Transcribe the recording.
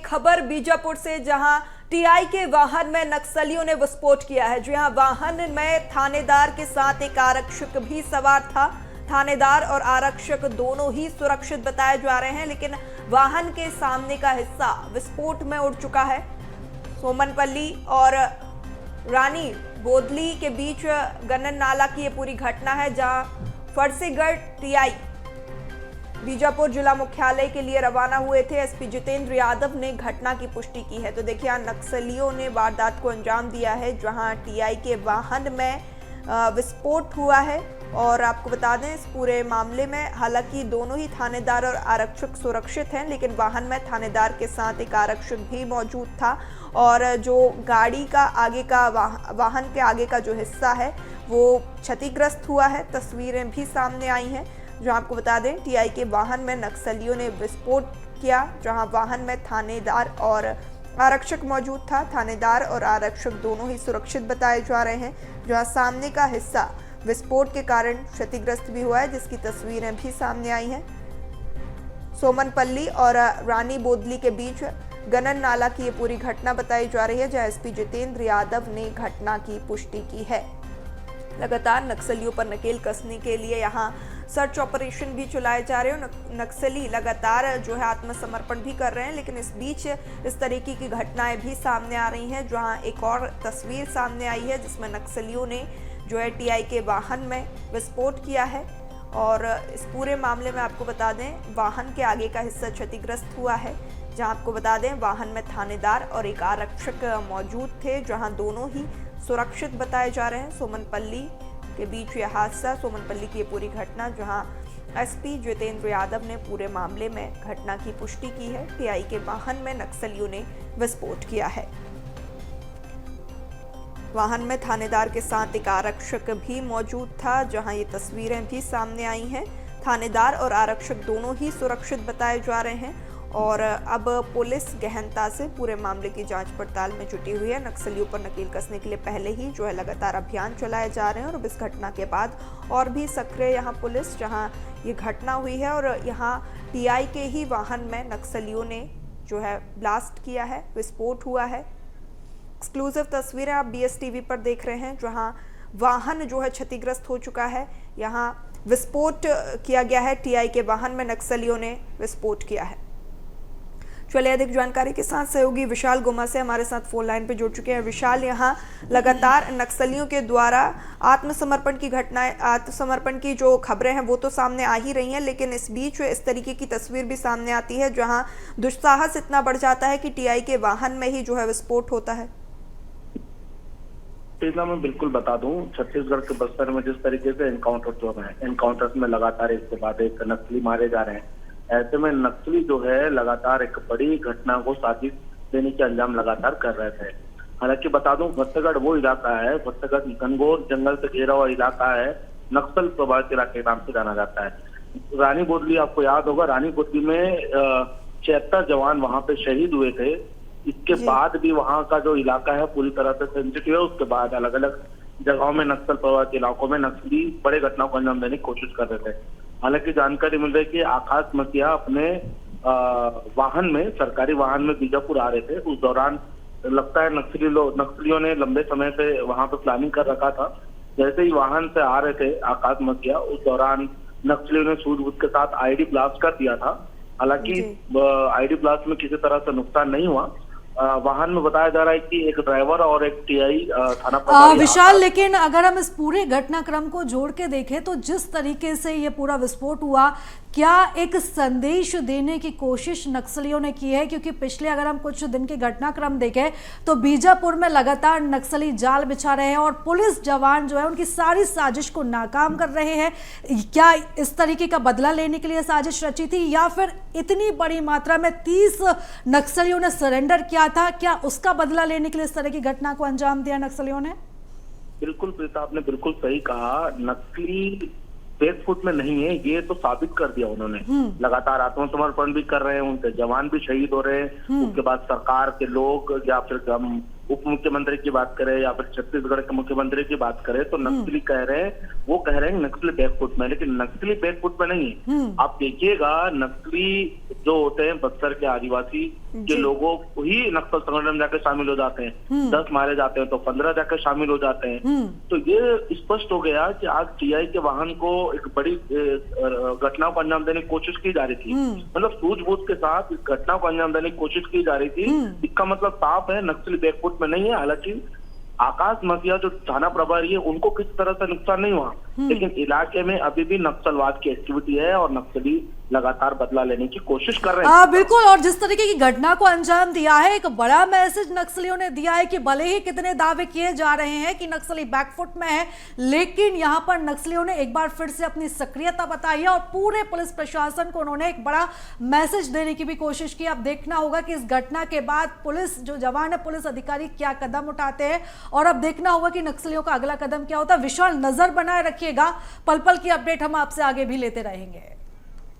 खबर बीजापुर से, जहां टीआई के वाहन में नक्सलियों ने विस्फोट किया है। जी हां, वाहन में थानेदार के साथ एक आरक्षक भी सवार था। थानेदार और आरक्षक दोनों ही सुरक्षित बताए जा रहे हैं, लेकिन वाहन के सामने का हिस्सा विस्फोट में उड़ चुका है। सोमनपल्ली और रानी बोदली के बीच गन्नन नाला की ये पूरी घटना है, जहां फरसेगढ़ टीआई बीजापुर जिला मुख्यालय के लिए रवाना हुए थे। एसपी जितेंद्र यादव ने घटना की पुष्टि की है। तो देखिए, नक्सलियों ने वारदात को अंजाम दिया है, जहां टीआई के वाहन में विस्फोट हुआ है। और आपको बता दें, इस पूरे मामले में हालांकि दोनों ही थानेदार और आरक्षक सुरक्षित हैं, लेकिन वाहन में थानेदार के साथ एक आरक्षक भी मौजूद था। और जो गाड़ी का आगे का वाहन के आगे का जो हिस्सा है वो क्षतिग्रस्त हुआ है। तस्वीरें भी सामने आई हैं, जो आपको बता दें, टीआई के वाहन में नक्सलियों ने विस्फोट किया, जहां वाहन में थानेदार और आरक्षक मौजूद था। थानेदार और आरक्षक दोनों ही सुरक्षित बताए जा रहे हैं, जहां सामने का हिस्सा विस्फोट के कारण क्षतिग्रस्त भी हुआ है, जिसकी तस्वीरें भी सामने आई हैं। सोमनपल्ली और रानी बोदली के बीच गन्नन नाला की ये पूरी घटना बताई जा रही है, जहां एसपी जितेंद्र यादव ने घटना की पुष्टि की है। लगातार नक्सलियों पर नकेल कसने के लिए यहाँ सर्च ऑपरेशन भी चलाए जा रहे हैं। नक्सली लगातार जो है आत्मसमर्पण भी कर रहे हैं, लेकिन इस बीच इस तरीके की घटनाएं भी सामने आ रही हैं, जहां एक और तस्वीर सामने आई है जिसमें नक्सलियों ने जो है टीआई के वाहन में विस्फोट किया है। और इस पूरे मामले में आपको बता दें, वाहन के आगे का हिस्सा क्षतिग्रस्त हुआ है, जहां आपको बता दें वाहन में थानेदार और एक आरक्षक मौजूद थे, जहां दोनों ही सुरक्षित बताए जा रहे हैं। सोमनपल्ली के बीच यह हादसा, सोमनपल्ली की ये पूरी घटना, जहां एसपी जितेंद्र यादव ने पूरे मामले में घटना की पुष्टि की है। टीआई के वाहन में नक्सलियों ने विस्फोट किया है। वाहन में थानेदार के साथ एक आरक्षक भी मौजूद था, जहां ये तस्वीरें भी सामने आई हैं। थानेदार और आरक्षक दोनों ही सुरक्षित बताए जा रहे हैं। और अब पुलिस गहनता से पूरे मामले की जांच पड़ताल में जुटी हुई है। नक्सलियों पर नकेल कसने के लिए पहले ही जो है लगातार अभियान चलाए जा रहे हैं। और इस घटना के बाद और भी सक्रिय यहाँ पुलिस, जहाँ ये घटना हुई है और यहाँ टीआई के ही वाहन में नक्सलियों ने जो है ब्लास्ट किया है, विस्फोट हुआ है। एक्सक्लूसिव तस्वीरें आप BSTV पर देख रहे हैं, जहाँ वाहन जो है क्षतिग्रस्त हो चुका है। यहाँ विस्फोट किया गया है, टीआई के वाहन में नक्सलियों ने विस्फोट किया है। चलिए, अधिक जानकारी के साथ सहयोगी विशाल गुमा से हमारे साथ फोन लाइन पे जुड़ चुके हैं। विशाल, यहाँ लगातार नक्सलियों के द्वारा आत्मसमर्पण की घटनाएं, आत्मसमर्पण की जो खबरें हैं वो तो सामने आ ही रही हैं, लेकिन इस बीच इस तरीके की तस्वीर भी सामने आती है, जहां दुस्साहस इतना बढ़ जाता है कि टीआई के वाहन में ही जो है विस्फोट होता है। मैं बिल्कुल बता दूं, छत्तीसगढ़ के बस्तर में जिस तरीके से एनकाउंटर जो है, एनकाउंटर्स में लगातार एक के बाद एक नक्सली मारे जा रहे हैं। ऐसे में नक्सली जो है लगातार एक बड़ी घटना को साजिश देने के अंजाम लगातार कर रहे थे। हालांकि बता दूं, फरसेगढ़ वो इलाका है, फरसेगढ़ घनघोर जंगल से घिरा हुआ इलाका है, नक्सल प्रभावित इलाके के नाम से जाना जाता है। रानी बोदली, आपको याद होगा, रानी बोदली में 76 जवान वहां पे शहीद हुए थे। इसके बाद भी वहां का जो इलाका है पूरी तरह से सेंसिटिव है। उसके बाद अलग अलग जगहों में नक्सल प्रभावित इलाकों में नक्सली बड़े घटनाओं को अंजाम देने की कोशिश कर रहे थे। हालांकि जानकारी मिल रही है कि आकाश मसीहा अपने वाहन में, सरकारी वाहन में बीजापुर आ रहे थे। उस दौरान लगता है नक्सलियों ने लंबे समय से वहां पर प्लानिंग कर रखा था। जैसे ही वाहन से आ रहे थे आकाश मसीहा, उस दौरान नक्सलियों ने सूझबूझ के साथ आईडी ब्लास्ट कर दिया था। हालांकि आईडी ब्लास्ट में किसी तरह से नुकसान नहीं हुआ। वाहन में बताया जा रहा है कि एक ड्राइवर और एक टीआई थाना प्रभारी। विशाल, लेकिन अगर हम इस पूरे घटनाक्रम को जोड़ के देखें तो जिस तरीके से ये पूरा विस्फोट हुआ, क्या एक संदेश देने की कोशिश नक्सलियों ने की है? क्योंकि पिछले अगर हम कुछ दिन के घटनाक्रम देखें तो बीजापुर में लगातार नक्सली जाल बिछा रहे हैं और पुलिस जवान जो है उनकी सारी साजिश को नाकाम कर रहे हैं। क्या इस तरीके का बदला लेने के लिए साजिश रची थी, या फिर इतनी बड़ी मात्रा में 30 नक्सलियों ने सरेंडर किया था, क्या उसका बदला लेने के लिए इस तरह की घटना को अंजाम दिया नक्सलियों ने? बिल्कुल प्रीता, आपने बिल्कुल सही कहा। नक्सली बैकफुट में नहीं है, ये तो साबित कर दिया उन्होंने। लगातार आत्मसमर्पण भी कर रहे हैं, उनके जवान भी शहीद हो रहे हैं। उसके बाद सरकार के लोग या फिर उप मुख्यमंत्री की बात करें या फिर छत्तीसगढ़ के मुख्यमंत्री की बात करें तो नक्सली कह रहे हैं, वो कह रहे हैं नक्सली बैकफुट में, लेकिन नक्सली बैकफुट में नहीं है। आप देखिएगा नक्सली जो होते हैं बस्तर के आदिवासी के लोगों को ही नक्सल संगठन में जाकर शामिल हो जाते हैं। 10 मारे जाते हैं तो 15 जाकर शामिल हो जाते हैं। तो ये स्पष्ट हो गया कि आज टीआई के वाहन को एक बड़ी घटना को अंजाम देने की कोशिश की जा रही थी, मतलब सूझबूझ के साथ इस घटना को अंजाम देने की कोशिश की जा रही थी। इसका मतलब साफ है नक्सली बैकफुट में नहीं है। हालांकि आकाश मसिया जो थाना प्रभारी है उनको किसी तरह से नुकसान नहीं हुआ, लेकिन इलाके में अभी भी नक्सलवाद की एक्टिविटी है और नक्सली लगातार बदला लेने की कोशिश कर रहे हैं। बिल्कुल, और जिस तरीके की घटना को अंजाम दिया है, एक बड़ा मैसेज नक्सलियों ने दिया है कि भले ही कितने दावे किए जा रहे हैं कि नक्सली बैकफुट में है, लेकिन यहां पर नक्सलियों ने एक बार फिर से अपनी सक्रियता बताई है और पूरे पुलिस प्रशासन को उन्होंने एक बड़ा मैसेज देने की भी कोशिश की। अब देखना होगा कि इस घटना के बाद पुलिस जो जवान है, पुलिस अधिकारी क्या कदम उठाते हैं और अब देखना होगा कि नक्सलियों का अगला कदम क्या होता है। विशाल, नजर बनाए रखिएगा, पल पल की अपडेट हम आपसे आगे भी लेते रहेंगे।